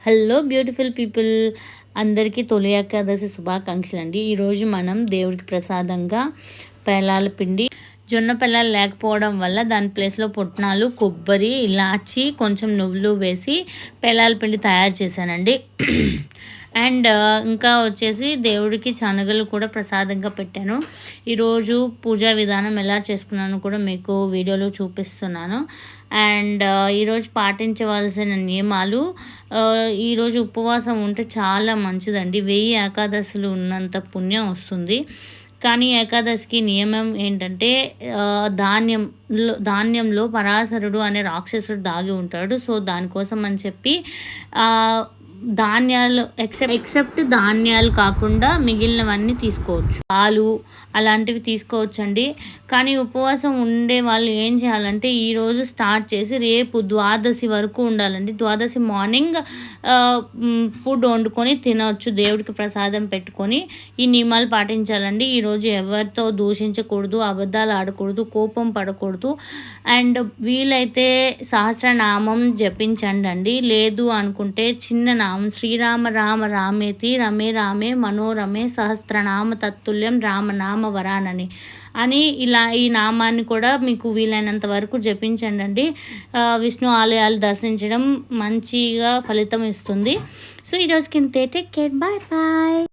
Hello beautiful people, అందరికీ తొలి ఏకాదశి శుభాకాంక్షలు అండి. ఈరోజు మనం దేవుడికి ప్రసాదంగా పేలాల పిండి, జొన్న పెళ్ళాలు లేకపోవడం వల్ల దాని ప్లేస్లో పుట్నాలు, కొబ్బరి, ఇలాచి, కొంచెం నువ్వులు వేసి పేలాల పిండి తయారు చేశానండి. అండ్ ఇంకా వచ్చేసి దేవుడికి శనగలు కూడా ప్రసాదంగా పెట్టాను. ఈరోజు పూజా విధానం ఎలా చేసుకున్నాను కూడా మీకు వీడియోలో చూపిస్తున్నాను. అండ్ ఈరోజు పాటించవలసిన నియమాలు, ఈరోజు ఉపవాసం ఉంటే చాలా మంచిదండి. 1000 ఏకాదశులు ఉన్నంత పుణ్యం వస్తుంది. కానీ ఏకాదశికి నియమం ఏంటంటే, ధాన్యంలో పరాశరుడు అనే రాక్షసుడు దాగి ఉంటాడు. సో దానికోసం అని చెప్పి ధాన్యాలు ఎక్సెప్ట్ ధాన్యాలు కాకుండా మిగిలినవన్నీ తీసుకోవచ్చు. పాలు అలాంటివి తీసుకోవచ్చండి. కానీ ఉపవాసం ఉండే వాళ్ళు ఏం చేయాలంటే, ఈరోజు స్టార్ట్ చేసి రేపు ద్వాదశి వరకు ఉండాలండి. ద్వాదశి మార్నింగ్ ఫుడ్ వండుకొని తినవచ్చు, దేవుడికి ప్రసాదం పెట్టుకొని. ఈ నియమాలు పాటించాలండి. ఈరోజు ఎవరితో దూషించకూడదు, అబద్ధాలు ఆడకూడదు, కోపం పడకూడదు. అండ్ వీలైతే సహస్రనామం జపించండి. లేదు అనుకుంటే చిన్న నామం, శ్రీరామ రామ రామేతి రమే రామే మనోరమే సహస్రనామ తత్తుల్యం రామనామ వరానని ఇలా ఈ నామాన్ని కూడా మీకు వీలైనంత వరకు జపించండి. విష్ణు ఆలయాలు దర్శించడం మంచిగా ఫలితం ఇస్తుంది. సో ఈరోజుకి ఇంతే. Take care, bye bye.